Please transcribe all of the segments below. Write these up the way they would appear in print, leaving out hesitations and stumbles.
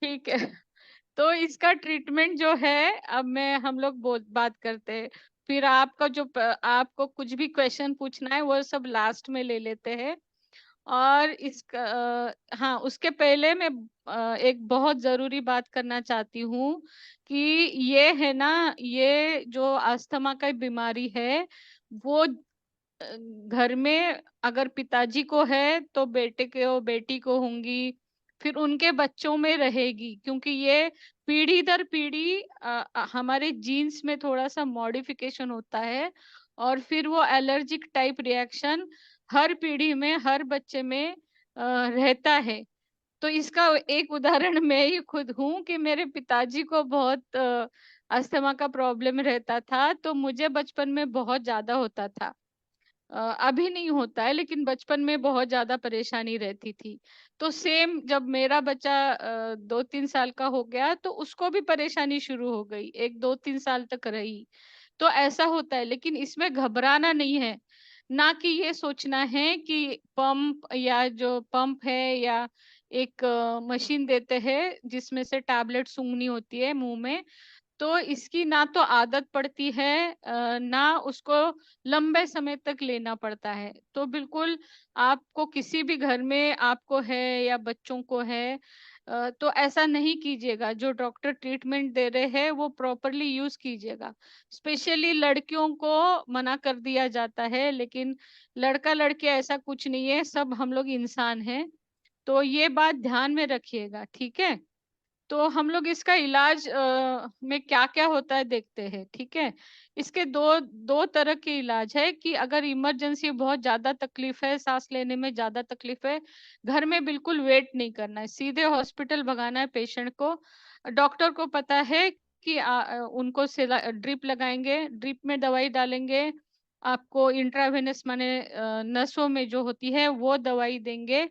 ठीक है। तो इसका ट्रीटमेंट जो है, अब मैं हम लोग बात करते हैं। फिर आपका आपको कुछ भी क्वेश्चन पूछना है वो सब लास्ट में ले लेते हैं। और इसका हाँ, उसके पहले मैं एक बहुत जरूरी बात करना चाहती हूँ कि ये है ना, ये जो अस्थमा का बीमारी है वो घर में अगर पिताजी को है तो बेटे को बेटी को होंगी, फिर उनके बच्चों में रहेगी, क्योंकि ये पीढ़ी दर पीढ़ी हमारे जीन्स में थोड़ा सा मॉडिफिकेशन होता है। और फिर वो एलर्जिक टाइप रिएक्शन हर पीढ़ी में हर बच्चे में रहता है। तो इसका एक उदाहरण मैं ही खुद हूँ कि मेरे पिताजी को बहुत अस्थमा का प्रॉब्लम रहता था, तो मुझे बचपन में बहुत ज्यादा होता था। अभी नहीं होता है, लेकिन बचपन में बहुत ज्यादा परेशानी रहती थी। तो सेम जब मेरा बच्चा 2-3 साल का हो गया तो उसको भी परेशानी शुरू हो गई, 1-2-3 साल तक रही। तो ऐसा होता है, लेकिन इसमें घबराना नहीं है। ना कि ये सोचना है कि पंप, या जो पंप है या एक मशीन देते हैं जिसमें से टैबलेट सूंघनी होती है मुंह में, तो इसकी ना तो आदत पड़ती है, ना उसको लंबे समय तक लेना पड़ता है। तो बिल्कुल आपको किसी भी घर में आपको है या बच्चों को है, तो ऐसा नहीं कीजिएगा। जो डॉक्टर ट्रीटमेंट दे रहे हैं वो प्रॉपरली यूज कीजिएगा। स्पेशली लड़कियों को मना कर दिया जाता है, लेकिन लड़का लड़के ऐसा कुछ नहीं है, सब हम लोग इंसान हैं। तो ये बात ध्यान में रखिएगा, ठीक है। तो हम लोग इसका इलाज में क्या क्या होता है देखते हैं, ठीक है। इसके दो दो तरह के इलाज है कि अगर इमरजेंसी बहुत ज्यादा तकलीफ है, सांस लेने में ज्यादा तकलीफ है, घर में बिल्कुल वेट नहीं करना है, सीधे हॉस्पिटल भगाना है पेशेंट को। डॉक्टर को पता है कि उनको ड्रिप लगाएंगे, ड्रिप में दवाई डालेंगे, आपको इंट्रावेनस माने नसों में जो होती है वो दवाई देंगे,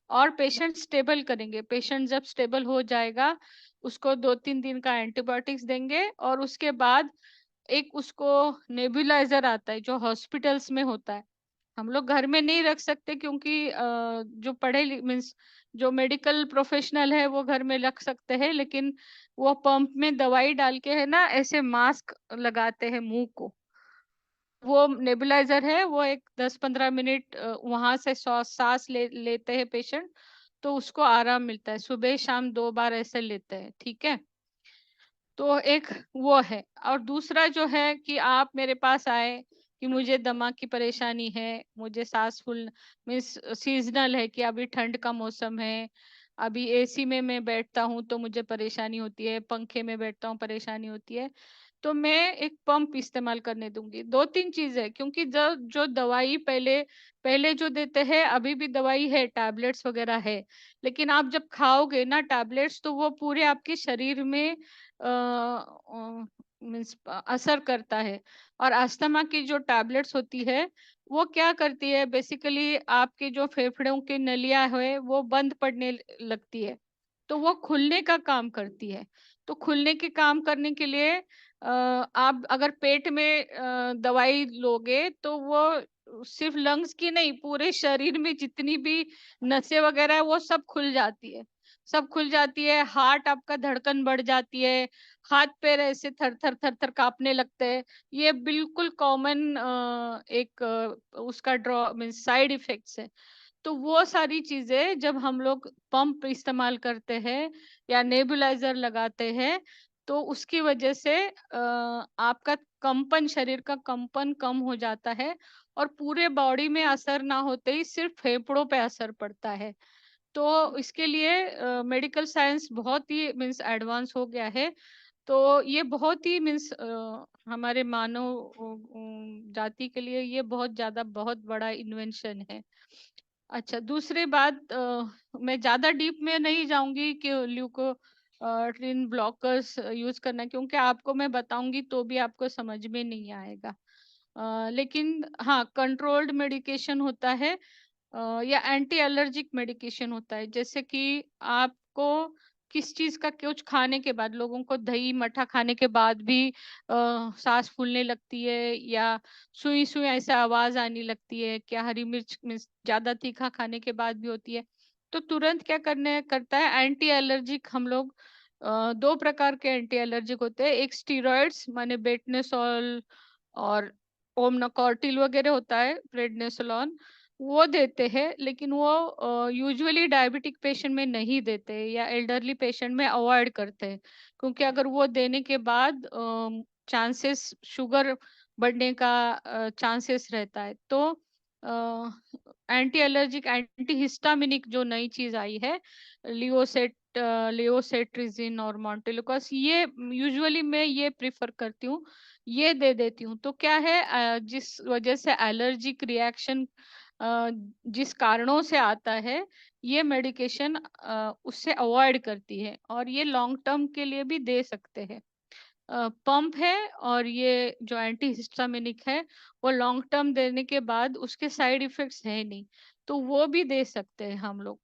और पेशेंट स्टेबल करेंगे। पेशेंट जब स्टेबल हो जाएगा उसको 2-3 दिन का एंटीबायोटिक्स देंगे, और उसके बाद एक उसको नेबुलाइजर आता है जो हॉस्पिटल्स में होता है। हम लोग घर में नहीं रख सकते, क्योंकि जो पढ़े मीन्स जो मेडिकल प्रोफेशनल है वो घर में रख सकते हैं, लेकिन वो पंप में दवाई डाल के है ना, ऐसे मास्क लगाते हैं मुंह को। वो नेबुलाइजर है, वो एक 10-15 मिनट वहां से सांस लेते हैं पेशेंट, तो उसको आराम मिलता है। सुबह शाम 2 बार ऐसे लेते हैं, ठीक है। तो एक वो है। और दूसरा जो है कि आप मेरे पास आए कि मुझे दमा की परेशानी है, मुझे सांस फूल मीन्स सीजनल है कि अभी ठंड का मौसम है, अभी एसी में मैं बैठता हूँ तो मुझे परेशानी होती है, पंखे में बैठता हूँ परेशानी होती है, तो मैं एक पंप इस्तेमाल करने दूंगी। 2-3 चीज है, क्योंकि जो जो दवाई पहले पहले जो देते हैं, अभी भी दवाई है, टैबलेट्स वगैरह है, लेकिन आप जब खाओगे ना टैबलेट्स, तो वो पूरे आपके शरीर में मीन्स असर करता है। और अस्थमा की जो टैबलेट्स होती है वो क्या करती है, बेसिकली आपके जो फेफड़ों की नलियां है वो बंद पड़ने लगती है, तो वो खुलने का काम करती है। तो खुलने के काम करने के लिए आप अगर पेट में दवाई लोगे तो वो सिर्फ लंग्स की नहीं, पूरे शरीर में जितनी भी नसें वगैरह है वो सब खुल जाती है, सब खुल जाती है। हार्ट आपका धड़कन बढ़ जाती है, हाथ पैर ऐसे थर थर थर थर कांपने लगते हैं। ये बिल्कुल कॉमन एक उसका ड्रॉ मीन साइड इफेक्ट्स है। तो वो सारी चीजें जब हम लोग पंप इस्तेमाल करते हैं या नेबुलाइजर लगाते हैं, तो उसकी वजह से आपका कंपन, शरीर का कंपन कम हो जाता है, और पूरे बॉडी में असर ना होते ही सिर्फ फेफड़ों पे असर पड़ता है। तो इसके लिए मेडिकल साइंस बहुत ही मीन्स एडवांस हो गया है। तो ये बहुत ही मीन्स हमारे मानव जाति के लिए ये बहुत ज्यादा बहुत बड़ा इन्वेंशन है। अच्छा, दूसरी बात, मैं ज्यादा डीप में नहीं जाऊंगी कि ल्यूको ट्रिन ब्लॉकर्स यूज करना, क्योंकि आपको मैं बताऊंगी तो भी आपको समझ में नहीं आएगा। लेकिन हाँ, कंट्रोल्ड मेडिकेशन होता है, या एंटी एलर्जिक मेडिकेशन होता है। जैसे कि आपको किस चीज का, कुछ खाने के बाद लोगों को दही मठा खाने के बाद भी सांस फूलने लगती है, या सुई सुई ऐसा आवाज आने लगती है, क्या हरी मिर्च ज्यादा तीखा खाने के बाद भी होती है। तो तुरंत क्या करने करता है, एंटी एलर्जिक हम लोग 2 प्रकार के एंटी एलर्जिक होते हैं। एक स्टेरॉइड्स माने बेटनेसोल और ओमनोकॉर्टिल वगैरह होता है, प्रेडनिसोलोन, वो देते हैं, लेकिन वो यूजुअली डायबिटिक पेशेंट में नहीं देते या एल्डरली पेशेंट में अवॉइड करते हैं। क्योंकि अगर वो देने के बाद चांसेस शुगर बढ़ने का चांसेस रहता है। तो एंटी एलर्जिक एंटी हिस्टामिनिक जो नई चीज़ आई है, लियोसेट लियोसेट्रिजिन और मोंटेलुकास, ये यूजुअली मैं ये प्रेफ़र करती हूँ, ये दे देती हूँ। तो क्या है, जिस वजह से एलर्जिक रिएक्शन जिस कारणों से आता है, ये मेडिकेशन उससे अवॉइड करती है और ये लॉन्ग टर्म के लिए भी दे सकते हैं। पंप है और ये जो एंटी हिस्टामिनिक है, वो लॉन्ग टर्म देने के बाद उसके साइड इफ़ेक्ट्स है नहीं, तो वो भी दे सकते हैं हम लोग।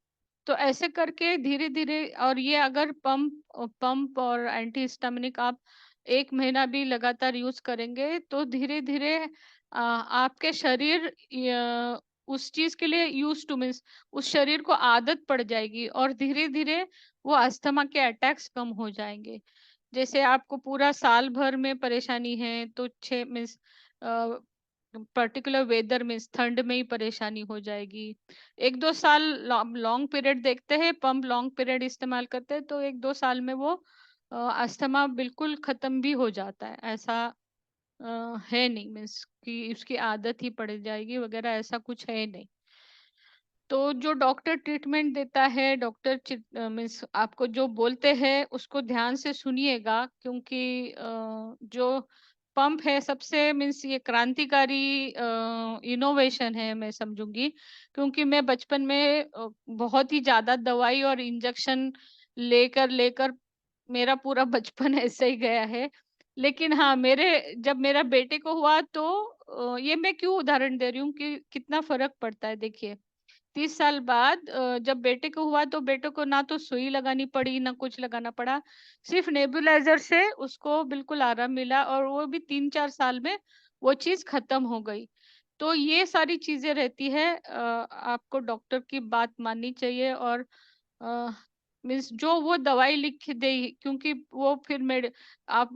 तो ऐसे करके धीरे-धीरे, और ये अगर पंप और एंटी हिस्टामिनिक आप 1 महीना भी लगातार यूज़ करेंगे, तो धीरे-धीरे आपके शरीर उस चीज़ के लिए यूज़्ड टू मीन्स उस शरीर को आदत पड़ जाएगी और धीरे-धीरे वो अस्थमा के अटैक्स कम हो जाएँगे। जैसे आपको पूरा साल भर में परेशानी है, तो 6 means a, particular weather means ठंड में ही परेशानी हो जाएगी। 1-2 साल लॉन्ग पीरियड देखते हैं, पंप लॉन्ग पीरियड इस्तेमाल करते हैं, तो 1-2 साल में वो अस्थमा बिल्कुल खत्म भी हो जाता है। ऐसा है नहीं मीन्स कि उसकी आदत ही पड़ जाएगी वगैरह, ऐसा कुछ है नहीं। तो जो डॉक्टर ट्रीटमेंट देता है, डॉक्टर मीन्स आपको जो बोलते हैं उसको ध्यान से सुनिएगा, क्योंकि जो पंप है सबसे मीन्स ये क्रांतिकारी इनोवेशन है मैं समझूंगी, क्योंकि मैं बचपन में बहुत ही ज्यादा दवाई और इंजेक्शन लेकर लेकर मेरा पूरा बचपन ऐसे ही गया है। लेकिन हाँ, मेरे जब मेरा बेटे को हुआ तो ये मैं क्यों उदाहरण दे रही हूँ कि कितना फर्क पड़ता है, देखिए। 30 साल बाद जब बेटे को हुआ तो बेटे को ना तो सुई लगानी पड़ी, ना कुछ लगाना पड़ा। सिर्फ़ नेबुलाइज़र से उसको बिल्कुल आराम मिला और वो भी 3-4 साल में वो चीज़ ख़त्म हो गई। तो ये सारी चीज़ें रहती है, आपको डॉक्टर की बात माननी चाहिए और अ, मीन्स जो वो दवाई लिख के दे, क्योंकि वो फिर आप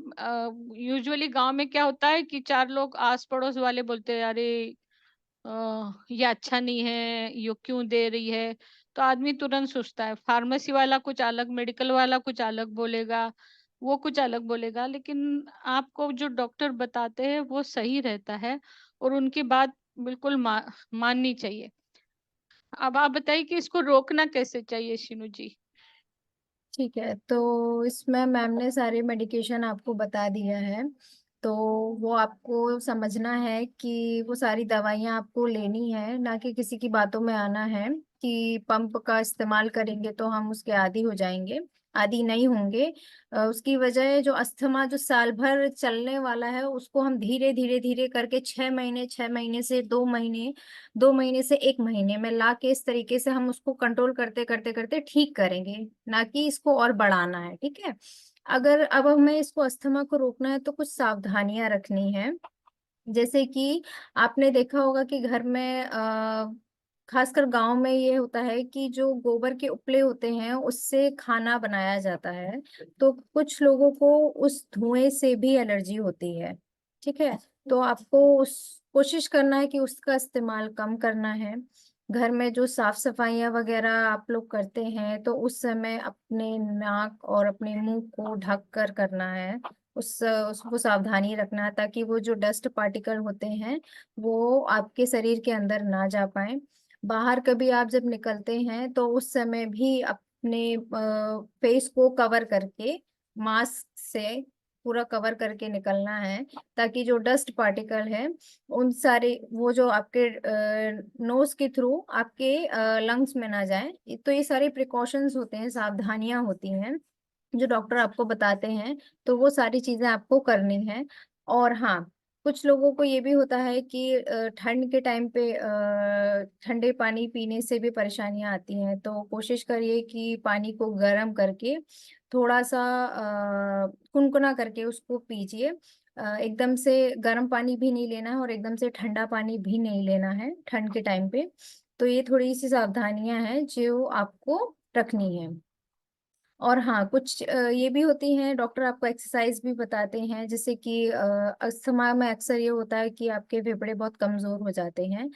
यूजुअली गाँव में क्या होता है कि 4 लोग आस-पड़ोस वाले बोलते हैं, "अरे! ये अच्छा नहीं है, ये क्यों दे रही है?" तो आदमी तुरंत सोचता है। फार्मेसी वाला कुछ अलग, मेडिकल वाला कुछ अलग बोलेगा, वो कुछ अलग बोलेगा, लेकिन आपको जो डॉक्टर बताते हैं वो सही रहता है और उनकी बात बिल्कुल माननी चाहिए। अब आप बताइए कि इसको रोकना कैसे चाहिए शीनू जी? ठीक है, तो इसमें मैम ने सारे मेडिकेशन आपको बता दिया है। तो वो आपको समझना है कि वो सारी दवाइयाँ आपको लेनी है, ना कि किसी की बातों में आना है कि पंप का इस्तेमाल करेंगे तो हम उसके आदी हो जाएंगे, आदी नहीं होंगे। उसकी वजह जो अस्थमा जो साल भर चलने वाला है उसको हम धीरे धीरे धीरे करके 6 महीने, 6 महीने से 2 महीने, 2 महीने से 1 महीने में ला के इस तरीके से हम उसको कंट्रोल करते करते करते ठीक करेंगे, ना कि इसको और बढ़ाना है। ठीक है, अगर अब हमें इसको अस्थमा को रोकना है तो कुछ सावधानियां रखनी है। जैसे कि आपने देखा होगा कि घर में खासकर गांव में ये होता है कि जो गोबर के उपले होते हैं उससे खाना बनाया जाता है, तो कुछ लोगों को उस धुएं से भी एलर्जी होती है। ठीक है, तो आपको उस कोशिश करना है कि उसका इस्तेमाल कम करना है। घर में जो साफ सफाइयां वगैरह आप लोग करते हैं तो उस समय अपने नाक और अपने मुंह को ढक कर करना है। उसको सावधानी रखना है ताकि वो जो डस्ट पार्टिकल होते हैं वो आपके शरीर के अंदर ना जा पाए। बाहर कभी आप जब निकलते हैं तो उस समय भी अपने फेस को कवर करके, मास्क से पूरा कवर करके निकलना है, ताकि जो डस्ट पार्टिकल है उन सारे वो जो आपके नोज के थ्रू आपके लंग्स में ना जाए। तो ये सारे प्रिकॉशंस होते हैं, सावधानियां होती हैं जो डॉक्टर आपको बताते हैं, तो वो सारी चीजें आपको करनी है। और हाँ, कुछ लोगों को ये भी होता है कि ठंड के टाइम पे ठंडे पानी पीने से भी परेशानियां आती हैं, तो कोशिश करिए कि पानी को गर्म करके थोड़ा सा कुनकुना करके उसको पीजिए। एकदम से गर्म पानी भी नहीं लेना है और एकदम से ठंडा पानी भी नहीं लेना है ठंड के टाइम पे। तो ये थोड़ी सी सावधानियां हैं जो आपको रखनी है। और हाँ, कुछ ये भी होती हैं, डॉक्टर आपको एक्सरसाइज भी बताते हैं, जैसे कि अस्थमा में अक्सर ये होता है कि आपके फेफड़े बहुत कमजोर हो जाते हैं।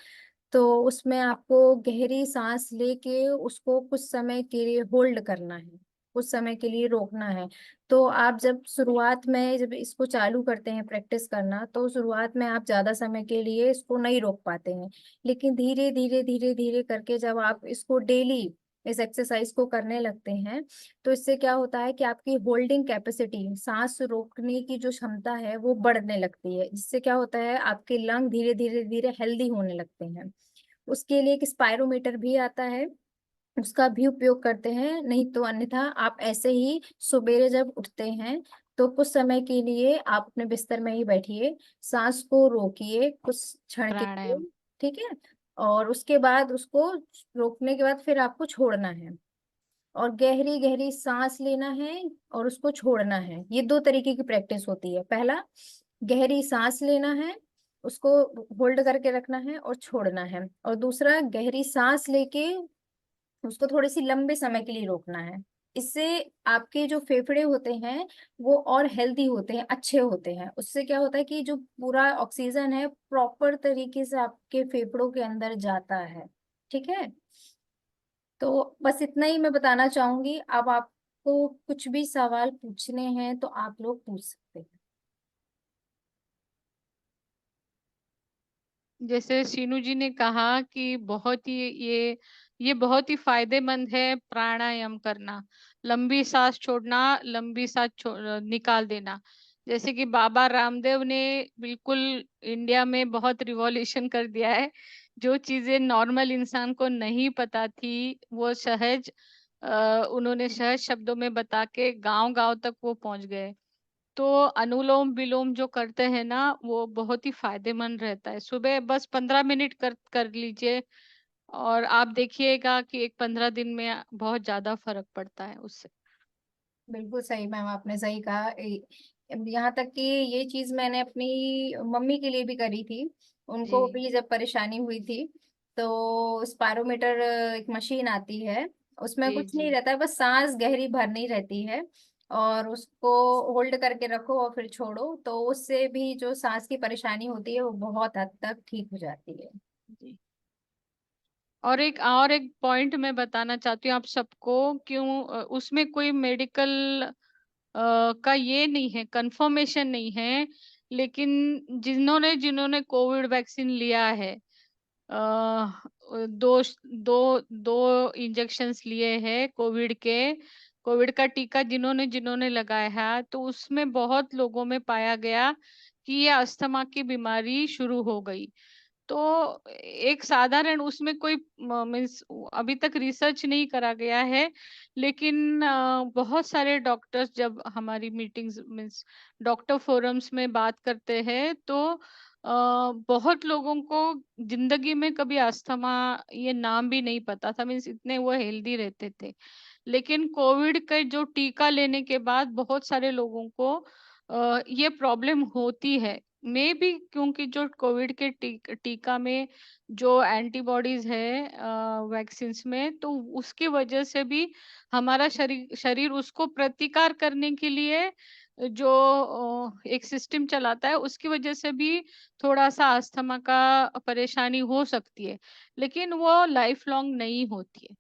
तो उसमें आपको गहरी सांस लेके उसको कुछ समय के लिए होल्ड करना है, कुछ समय के लिए रोकना है। तो आप जब शुरुआत में जब इसको चालू करते हैं प्रैक्टिस करना, तो शुरुआत में आप ज्यादा समय के लिए इसको नहीं रोक पाते हैं। लेकिन धीरे धीरे धीरे धीरे करके जब आप इसको डेली इस एक्सरसाइज को करने लगते हैं, तो इससे क्या होता है कि आपकी होल्डिंग कैपेसिटी, सांस रोकने की जो क्षमता है वो बढ़ने लगती है, जिससे क्या होता है आपके लंग धीरे धीरे धीरे हेल्दी होने लगते हैं। उसके लिए एक स्पायरोमीटर भी आता है, उसका भी उपयोग करते हैं। नहीं तो अन्यथा आप ऐसे ही सवेरे जब उठते हैं, तो कुछ समय के लिए आप अपने बिस्तर में ही बैठिए, सांस को रोकिए कुछ क्षण के लिए। प्राणायाम। ठीक है। और उसके बाद उसको रोकने के बाद फिर आपको छोड़ना है, और गहरी गहरी सांस लेना है और उसको छोड़ना है। ये दो तरीके की प्रैक्टिस होती है। पहला, गहरी सांस लेना है, उसको होल्ड करके रखना है और छोड़ना है। और दूसरा, गहरी सांस लेके उसको थोड़ी सी लंबे समय के लिए रोकना है। इससे आपके जो फेफड़े होते हैं वो और हेल्दी होते हैं, अच्छे होते हैं। उससे क्या होता है कि जो पूरा ऑक्सीजन है प्रॉपर तरीके से आपके फेफड़ों के अंदर जाता है। ठीक है। तो बस इतना ही मैं बताना चाहूंगी। अब आपको कुछ भी सवाल पूछने हैं तो आप लोग पूछ सकते हैं। जैसे सीनू जी ने कहा कि बहुत ही ये बहुत ही फायदेमंद है प्राणायाम करना, लंबी सांस छोड़ना, लंबी सांस निकाल देना। जैसे कि बाबा रामदेव ने बिल्कुल इंडिया में बहुत रिवॉल्यूशन कर दिया है। जो चीजें नॉर्मल इंसान को नहीं पता थी वो उन्होंने सहज शब्दों में बता के गांव गांव तक वो पहुंच गए। तो अनुलोम विलोम जो करते हैं ना, वो बहुत ही फायदेमंद रहता है। सुबह बस 15 मिनट कर लीजिए, और आप देखिएगा कि एक 15 दिन में बहुत ज्यादा फर्क पड़ता है उससे। बिल्कुल सही मैम, आपने सही कहा। यहाँ तक कि ये चीज मैंने अपनी मम्मी के लिए भी करी थी। उनको जी भी जब परेशानी हुई थी, तो स्पायरोमीटर एक मशीन आती है, उसमें जी कुछ नहीं जी रहता है, बस सांस गहरी भरनी रहती है। और उसको होल्ड करके रखो और फिर छोड़ो, तो उससे भी जो सांस की परेशानी होती है वो बहुत हद तक ठीक हो जाती है। जी। और एक पॉइंट मैं बताना चाहती हूँ आप सबको। क्यों उसमें कोई मेडिकल का ये नहीं है, कंफर्मेशन नहीं है। लेकिन जिन्होंने जिन्होंने कोविड वैक्सीन लिया है, दो दो दो इंजेक्शंस लिए हैं कोविड के, कोविड का टीका जिन्होंने जिन्होंने लगाया है, तो उसमें बहुत लोगों में पाया गया कि ये अस्थमा की बीमारी शुरू हो गई। तो एक साधारण उसमें कोई मीन्स अभी तक रिसर्च नहीं करा गया है। लेकिन बहुत सारे डॉक्टर्स जब हमारी मीटिंग्स मीन्स डॉक्टर फोरम्स में बात करते हैं, तो बहुत लोगों को जिंदगी में कभी अस्थमा ये नाम भी नहीं पता था, मीन्स इतने वो हेल्दी रहते थे। लेकिन कोविड का जो टीका लेने के बाद बहुत सारे लोगों को ये प्रॉब्लम होती है। मे भी क्योंकि जो कोविड के टीका में जो एंटीबॉडीज है वैक्सीन्स में, तो उसकी वजह से भी हमारा शरीर शरीर उसको प्रतिकार करने के लिए जो एक सिस्टम चलाता है, उसकी वजह से भी थोड़ा सा अस्थमा का परेशानी हो सकती है। लेकिन वो लाइफ लॉन्ग नहीं होती है।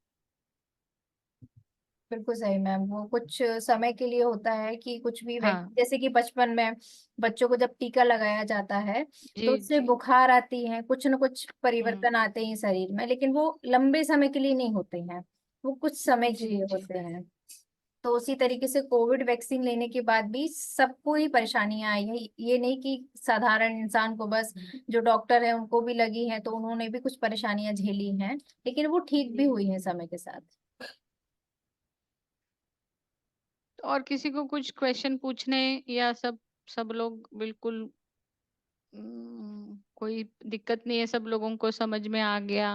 बिल्कुल सही मैम, वो कुछ समय के लिए होता है कि कुछ भी हाँ जैसे कि बचपन में बच्चों को जब टीका लगाया जाता है, जी तो उससे जी। बुखार आती है, कुछ न कुछ हम्म। परिवर्तन आते हैं शरीर में, लेकिन वो लंबे समय के लिए नहीं होते हैं, वो कुछ समय के जी लिए जी होते हैं। तो उसी तरीके से कोविड वैक्सीन लेने के बाद भी सबको ही परेशानियां आई है। ये नहीं कि साधारण इंसान को बस, जो डॉक्टर है उनको भी लगी हैं, तो उन्होंने भी कुछ परेशानियां झेली हैं, लेकिन वो ठीक भी जी। हुई हैं समय के साथ। और किसी को कुछ क्वेश्चन पूछने, या सब सब लोग बिल्कुल कोई दिक्कत नहीं है, सब लोगों को समझ में आ गया?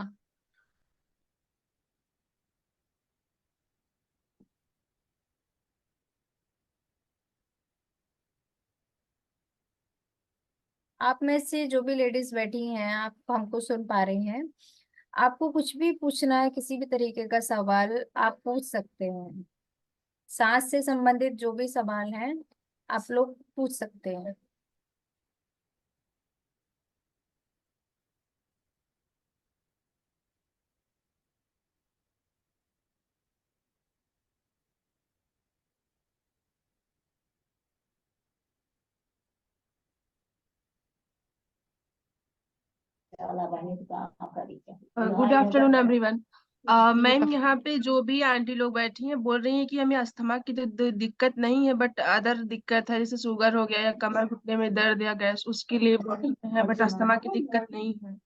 आप में से जो भी लेडीज बैठी हैं, आप हमको सुन पा रही हैं, आपको कुछ भी पूछना है, किसी भी तरीके का सवाल आप पूछ सकते हैं। सांस से संबंधित जो भी सवाल हैं आप लोग पूछ सकते हैं। Good afternoon everyone. मैम, यहाँ पे जो भी आंटी लोग बैठी हैं बोल रही हैं कि हमें अस्थमा की तो दिक्कत नहीं है, बट अदर दिक्कत है, जैसे शुगर हो गया या कमर घुटने में दर्द या गैस, उसके लिए बोल रही है, बट अस्थमा की दिक्कत नहीं है।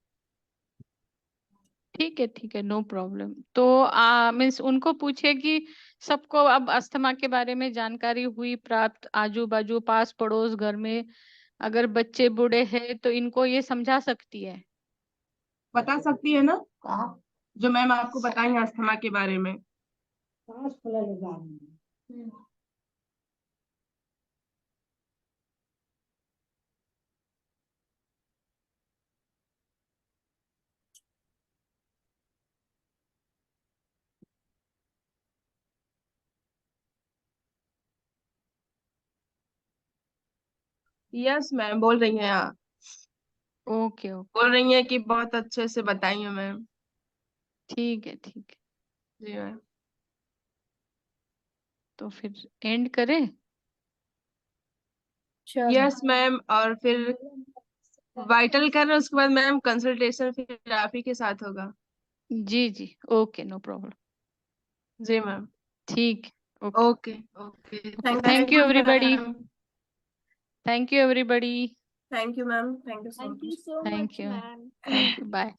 ठीक है, नो प्रॉब्लम। तो मीन्स उनको पूछे कि सबको अब अस्थमा के बारे में जानकारी हुई प्राप्त, आजू बाजू पास पड़ोस घर में अगर बच्चे बूढ़े हैं तो इनको ये समझा सकती है। बता सकती है ना जो मैम आपको बताएंगे अस्थमा के बारे में। यस मैम, बोल रही हैं आप। ओके ओके, बोल रही हैं कि बहुत अच्छे से बताइए मैम। ठीक है। जी मैम। तो फिर एंड करें? चलो। यस मैम, और फिर वाइटल कर रहे हैं, उसके बाद मैम कंसल्टेशन फिर आप ही के साथ होगा। जी, ओके, नो प्रॉब्लम। जी मैम। ठीक, okay okay okay, okay. Thank thank you you everybody. Ma'am. Thank you everybody. Thank you ma'am, thank you so Thank you much. so thank much, you. ma'am. Thank you, bye.